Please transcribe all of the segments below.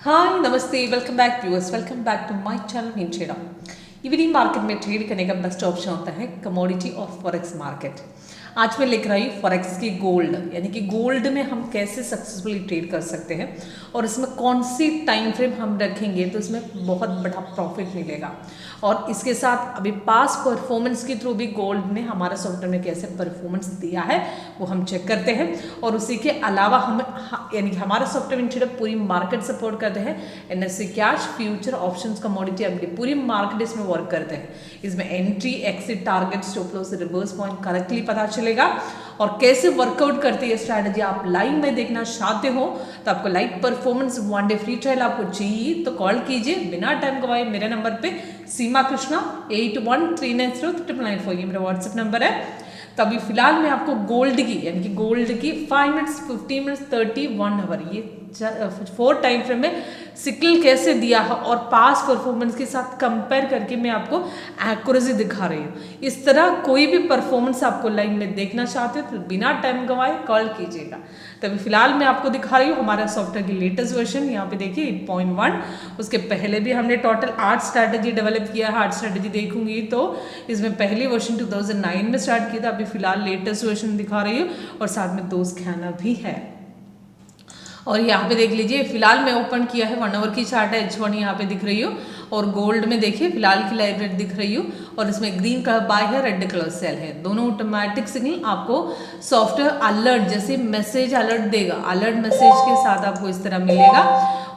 हाय नमस्ते welcome back viewers welcome back to my channel నేను చేయడం इवनिंग मार्केट में ट्रेड करने का बेस्ट ऑप्शन होता है कमोडिटी और फॉरेक्स मार्केट। आज मैं लेकर आई फॉरेक्स की गोल्ड, यानी कि गोल्ड में हम कैसे सक्सेसफुली ट्रेड कर सकते हैं और इसमें कौन सी टाइम फ्रेम हम रखेंगे तो इसमें बहुत बड़ा प्रॉफिट मिलेगा। और इसके साथ अभी पास परफॉर्मेंस के थ्रू भी गोल्ड ने हमारा सॉफ्टवेयर में कैसे परफॉर्मेंस दिया है वो हम चेक करते हैं। और उसी के अलावा हम यानी कि हमारा सॉफ्टवेयर इंस्टीट्यूट पूरी मार्केट सपोर्ट करते हैं। NSC cash future options commodity MD पूरी मार्केट इसमें वर्क करते हैं। इसमें entry exit target stop loss reverse point correctly पता चलेगा और कैसे वर्कआउट करती है स्ट्रैटेजी आप लाइव में देखना चाहते हो तो आपको live performance one day free trial आपको चाहिए तो कॉल कीजिए बिना टाइम गवाए मेरे नंबर पे सीमा कृष्णा 8139039994 ये मेरा व्हाट्सएप नंबर है। तो अभी फिलहाल मैं आपको गोल्ड की यानी कि गोल्ड की 5 मिनट्स 15 मिनट्स 31 आवर ये 4 टाइम फ्रेम में सिग्नल कैसे दिया है और पास परफॉर्मेंस के साथ कंपेयर करके मैं आपको एक्यूरेसी दिखा रही हूँ। इस तरह कोई भी परफॉर्मेंस आपको लाइव में देखना चाहते हो तो बिना टाइम गंवाए कॉल कीजिएगा। तो अभी फिलहाल मैं आपको दिखा रही हूँ हमारा सॉफ्टवेयर की लेटेस्ट वर्जन। यहाँ पे देखिए 8.1 उसके पहले भी हमने टोटल 8 स्ट्रैटेजी डेवलप किया है। 8 स्ट्रैटेजी देखूंगी तो इसमें पहली वर्जन 2009 में स्टार्ट किया था, अभी फिलहाल लेटेस्ट वर्जन दिखा रही हूँ और साथ में 2 स्कैनर भी है। और यहाँ पे देख लीजिए फिलहाल मैं ओपन किया है 1 आवर की चार्ट है H1 यहाँ पे दिख रही हो और गोल्ड में देखिए फिलहाल की लाइव रेट दिख रही हो और इसमें ग्रीन कलर बाय है रेड कलर सेल है। दोनों ऑटोमेटिक सिग्नल आपको सॉफ्टवेयर अलर्ट जैसे मैसेज अलर्ट देगा। अलर्ट मैसेज के साथ आपको इस तरह मिलेगा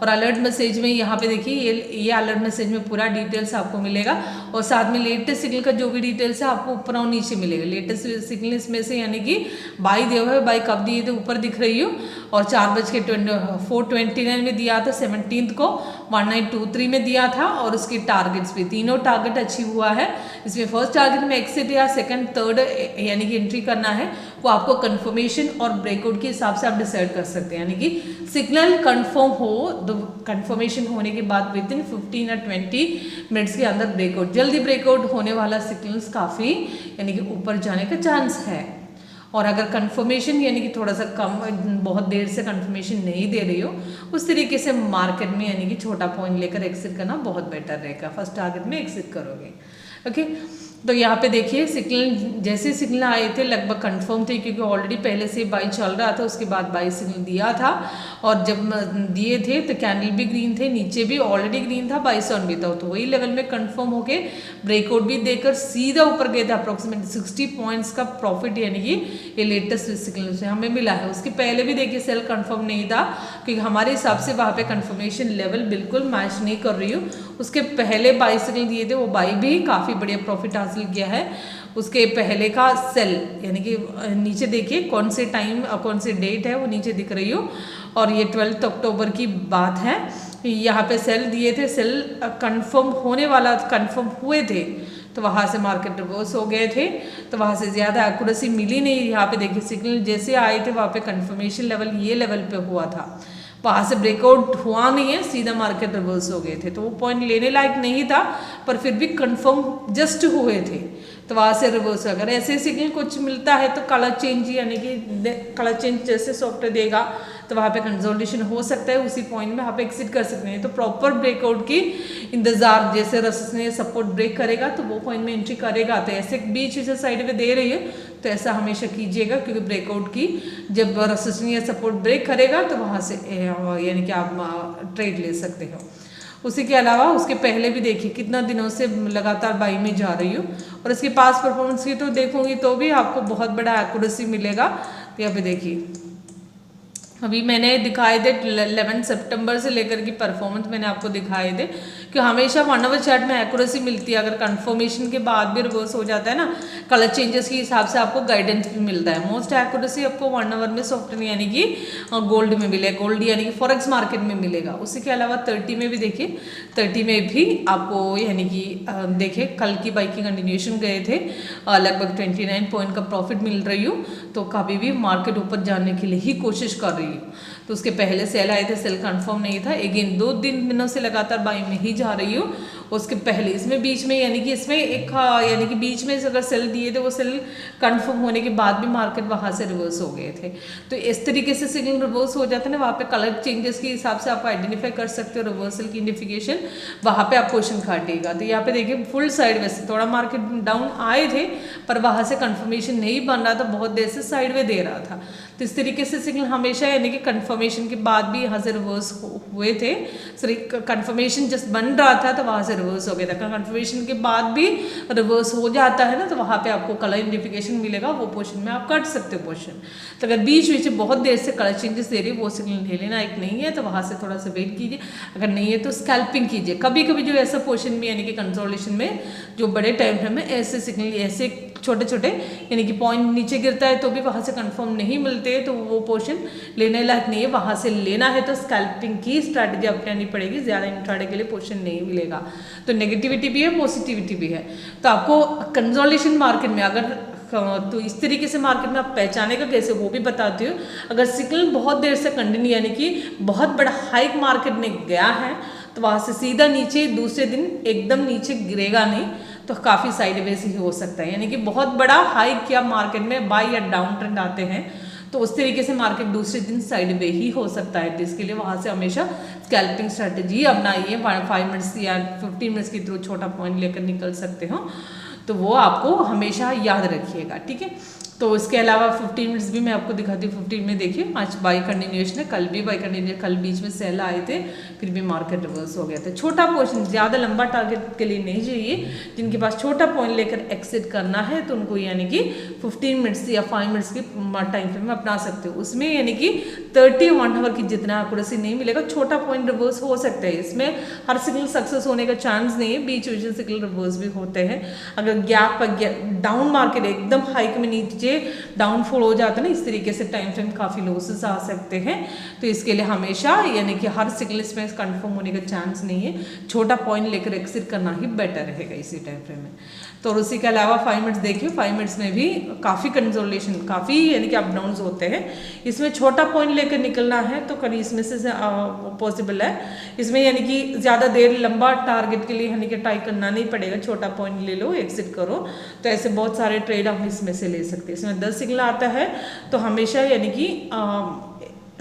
और अलर्ट मैसेज में यहाँ पे देखिए ये अलर्ट मैसेज में पूरा डिटेल्स आपको मिलेगा और साथ में लेटेस्ट सिग्नल का जो भी डिटेल्स है आपको ऊपर और नीचे मिलेगा। लेटेस्ट सिग्नल इसमें से यानी कि बाई दिया हुआ है, बाई कब दिए थे ऊपर दिख रही हो और 4:4:29 में दिया था 17 को 1923 में दिया था और उसकी टारगेट्स भी तीनों टारगेट अचीव हुआ है। इसमें फर्स्ट टारगेट में एक्सिट या सेकंड थर्ड यानी कि एंट्री करना है वो आपको कंफर्मेशन और ब्रेकआउट के हिसाब से आप डिसाइड कर सकते हैं। यानी कि सिग्नल कंफर्म हो तो कंफर्मेशन होने के बाद विद इन 15 या 20 मिनट्स के अंदर ब्रेकआउट, जल्दी ब्रेकआउट होने वाला सिग्नल्स काफ़ी यानी कि ऊपर जाने का चांस है। और अगर कंफर्मेशन यानी कि थोड़ा सा कम बहुत देर से कंफर्मेशन नहीं दे रही हो उस तरीके से मार्केट में यानी कि छोटा पॉइंट लेकर एक्सिट करना बहुत बेटर रहेगा। फर्स्ट टारगेट में एक्सिट करोगे। ओके तो यहाँ पे देखिए सिग्नल जैसे सिग्नल आए थे लगभग कंफर्म थे क्योंकि ऑलरेडी पहले से बाई चल रहा था, उसके बाद बाई सिग्नल दिया था और जब दिए थे तो कैंडल भी ग्रीन थे, नीचे भी ऑलरेडी ग्रीन था, बाई ऑन भी था तो वही लेवल में कंफर्म होके ब्रेकआउट भी देकर सीधा ऊपर गए थे। अप्रोक्सीमेट 60 पॉइंट्स का प्रॉफिट यानी कि ये लेटेस्ट सिग्नल से हमें मिला है। उसके पहले भी देखिए सेल कंफर्म नहीं था क्योंकि हमारे हिसाब से वहाँ पे कंफर्मेशन लेवल बिल्कुल मैच नहीं कर रही हूँ। उसके पहले बाई सिग्नल दिए थे वो बाई भी काफ़ी बढ़िया प्रॉफिट हासिल किया है। उसके पहले का सेल यानी कि नीचे देखिए कौन से टाइम और कौन से डेट है वो नीचे दिख रही हो और ये 12 अक्टूबर की बात है। यहाँ पे सेल दिए थे, सेल कंफर्म होने वाला कंफर्म हुए थे तो वहाँ से मार्केट रिवर्स हो गए थे तो वहाँ से ज़्यादा एक्यूरेसी मिली नहीं। यहाँ पे देखिए सिग्नल जैसे आए थे वहाँ पे कंफर्मेशन लेवल ये लेवल पे हुआ था, वहाँ से ब्रेकआउट हुआ नहीं है, सीधा मार्केट रिवर्स हो गए थे तो वो पॉइंट लेने लायक नहीं था पर फिर भी कंफर्म जस्ट हुए थे तो वहाँ से रिवर्स। अगर ऐसे सिग्नल कुछ मिलता है तो कलर चेंज यानी कि कलर चेंज जैसे सॉफ्टवेयर देगा तो वहाँ पे कंसोलिडेशन हो सकता है, उसी पॉइंट में वहाँ पे एक्सिट कर सकते हैं। तो प्रॉपर ब्रेकआउट की इंतजार जैसे रसिस ने सपोर्ट ब्रेक करेगा तो वो पॉइंट में एंट्री करेगा। तो ऐसे बीच से साइड में दे रही है तो ऐसा हमेशा कीजिएगा क्योंकि ब्रेकआउट की जब रसिस सपोर्ट ब्रेक करेगा तो वहाँ से यानी कि आप ट्रेड ले सकते हो। उसी के अलावा उसके पहले भी देखिए कितना दिनों से लगातार बाई में जा रही हूँ और इसके पास परफॉर्मेंस की तो देखूंगी तो भी आपको बहुत बड़ा एक्यूरेसी मिलेगा। तो यहाँ पे देखिए अभी मैंने दिखाए थे 11 सितंबर से लेकर की परफॉर्मेंस मैंने आपको दिखाए थे कि हमेशा 1 आवर चार्ट में एक्यूरेसी मिलती है। अगर कंफर्मेशन के बाद भी रिवर्स हो जाता है ना कलर चेंजेस के हिसाब से आपको गाइडेंस भी मिलता है। मोस्ट एक्यूरेसी आपको 1 आवर में सॉफ्टवेयर यानी कि गोल्ड में मिलेगा, गोल्ड यानी कि फॉरेक्स मार्केट में मिलेगा। उसी के अलावा 30 में भी देखिए 30 में भी आपको यानी कि देखिए कल की बाई की कंटिन्यूएशन गए थे लगभग 29 पॉइंट का प्रॉफिट मिल रही हूँ तो कभी भी मार्केट ऊपर जाने के लिए ही कोशिश कर रही हूँ। तो उसके पहले सेल आए थे, सेल कंफर्म नहीं था, अगेन 2 दिनों से लगातार बाई में ही जा रही हूँ। उसके पहले इसमें बीच में यानी कि इसमें एक यानी कि बीच में अगर सेल दिए थे वो सेल कंफर्म होने के बाद भी मार्केट वहाँ से रिवर्स हो गए थे। तो इस तरीके से सिग्नल रिवर्स हो जाता है ना, वहाँ पे कलर चेंजेस के हिसाब से आप आइडेंटिफाई कर सकते हो रिवर्सल की इंडिफिकेशन, वहाँ पे आप क्वेश्चन काटिएगा। तो यहाँ पे देखिए फुल साइड वैसे थोड़ा मार्केट डाउन आए थे पर वहाँ से कंफर्मेशन नहीं बन रहा था, बहुत देर से साइड में दे रहा था। तो इस तरीके से सिग्नल हमेशा यानी कि कंफर्मेशन के बाद भी यहाँ से रिवर्स हुए थे, सॉरी कंफर्मेशन जस्ट बन रहा था तो वहाँ से रिवर्स हो गया था। कंफर्मेशन के बाद भी रिवर्स हो जाता है ना तो वहाँ पे आपको कलर इंडिफिकेशन मिलेगा, वो पोर्शन में आप काट सकते हो पोर्शन। तो अगर बीच बीच बहुत देर से कलर चेंजेस दे रही है वो सिग्नल ले लेना, एक नहीं है तो वहाँ से थोड़ा सा वेट कीजिए, अगर नहीं है तो स्कैल्पिंग कीजिए। कभी कभी जो ऐसा पोर्शन में यानी कि कंसोलिडेशन में जो बड़े टाइम फ्रेम में ऐसे सिग्नल ऐसे छोटे छोटे यानी कि पॉइंट नीचे गिरता है तो भी वहाँ से कंफर्म नहीं मिलते तो वो पोर्शन लेने लायक नहीं है, वहाँ से लेना है तो स्कैल्पिंग की स्ट्रैटेजी अपनानी पड़ेगी, ज़्यादा इंट्राडे के लिए पोर्शन नहीं मिलेगा। तो नेगेटिविटी भी है पॉजिटिविटी भी है। तो आपको कंसोलिडेशन मार्केट में अगर तो इस तरीके से मार्केट में आप पहचाने का कैसे वो भी बताती हूँ। अगर सिग्नल बहुत देर से कंटिन्यू यानी कि बहुत बड़ा हाइक मार्केट में गया है तो वहाँ से सीधा नीचे दूसरे दिन एकदम नीचे गिरेगा नहीं, तो काफ़ी साइडवेज ही हो सकता है। यानी कि बहुत बड़ा हाइक किया मार्केट में बाई या डाउन ट्रेंड आते हैं तो उस तरीके से मार्केट दूसरे दिन साइडवे ही हो सकता है। तो इसके लिए वहाँ से हमेशा स्कैल्पिंग स्ट्रैटेजी अपनाइए, 5 मिनट्स या 15 मिनट्स के थ्रू छोटा पॉइंट लेकर निकल सकते हो, तो वो आपको हमेशा याद रखिएगा, ठीक है। तो इसके अलावा 15 मिनट्स भी मैं आपको दिखाती हूँ। 15 में देखिए आज बाई कंटिन्यूएशन है, कल भी बाई कंटिन्यूएशन, कल बीच में सेल आए थे फिर भी मार्केट रिवर्स हो गया था। छोटा पोर्शन, ज़्यादा लंबा टारगेट के लिए नहीं चाहिए, जिनके पास छोटा पॉइंट लेकर एक्सिट करना है तो उनको यानी कि 15 मिनट्स या 5 मिनट्स की टाइम फ्रेम में अपना सकते हो। उसमें यानी कि 31 आवर की जितना एक्यूरेसी नहीं मिलेगा, छोटा पॉइंट रिवर्स हो सकता है, इसमें हर सिग्नल सक्सेस होने का चांस नहीं है, बीच बीच में सिग्नल रिवर्स भी होते हैं। अगर गैप डाउन मार्केट एकदम हाइक में नीचे डाउनफॉल हो जाता है ना, इस तरीके से टाइम फ्रेम काफ़ी लॉसेस आ सकते हैं। तो इसके लिए हमेशा यानी कि हर सिग्नल में कंफर्म होने का चांस नहीं है, छोटा पॉइंट लेकर एक्सिट करना ही बेटर रहेगा इसी टाइम फ्रेम में। तो उसी के अलावा 5 मिनट्स देखिए, 5 मिनट्स में भी काफ़ी कंसोलिडेशन, काफ़ी यानी कि अप डाउन होते हैं। इसमें छोटा पॉइंट लेकर निकलना है तो कभी इसमें से पॉसिबल है, इसमें यानी कि ज़्यादा देर लंबा टारगेट के लिए यानी कि ट्राई करना नहीं पड़ेगा, छोटा पॉइंट ले लो एक्सिट करो। तो ऐसे बहुत सारे ट्रेड हम इसमें से ले सकते हैं। इसमें 10 सिग्नल आता है तो हमेशा यानी कि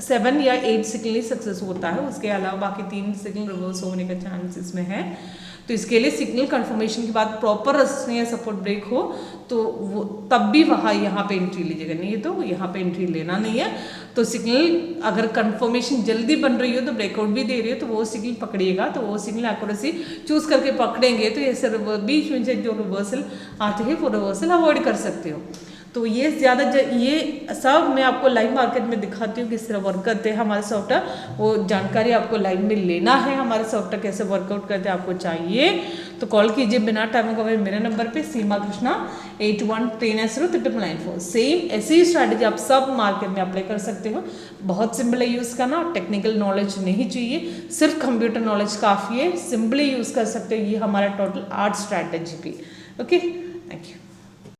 7 या 8 सिग्नल ही सक्सेस होता है, उसके अलावा बाकी 3 सिग्नल रिवर्स होने का चांस इसमें है। तो इसके लिए सिग्नल कंफर्मेशन के बाद प्रॉपर रेजिस्टेंस या सपोर्ट ब्रेक हो तो वो तब भी वहाँ यहाँ पे एंट्री लीजिएगा, नहीं है तो यहाँ पे एंट्री लेना नहीं है। तो सिग्नल अगर कंफर्मेशन जल्दी बन रही हो तो ब्रेकआउट भी दे रही हो तो वो सिग्नल पकड़िएगा, तो वो सिग्नल एक्यूरेसी चूज करके पकड़ेंगे तो ऐसे बीच में जो रिवर्सल आते हैं वो रिवर्सल अवॉइड कर सकते हो। तो ये ये सब मैं आपको लाइव मार्केट में दिखाती हूँ किस तरह वर्क करते हैं हमारे सॉफ्टवेयर, वो जानकारी आपको लाइव में लेना है, हमारे सॉफ्टवेयर कैसे वर्कआउट करते हैं आपको चाहिए तो कॉल कीजिए बिना टाइम गवाए मेरे नंबर पे सीमा कृष्णा 8139039994। सेम ऐसी ही स्ट्रैटेजी आप सब मार्केट में अप्लाई कर सकते हो, बहुत सिंपल है यूज़ करना, टेक्निकल नॉलेज नहीं चाहिए, सिर्फ कंप्यूटर नॉलेज काफ़ी है, सिंपली यूज़ कर सकते हो। ये हमारा टोटल 8 स्ट्रैटेजी भी। Okay, thank you.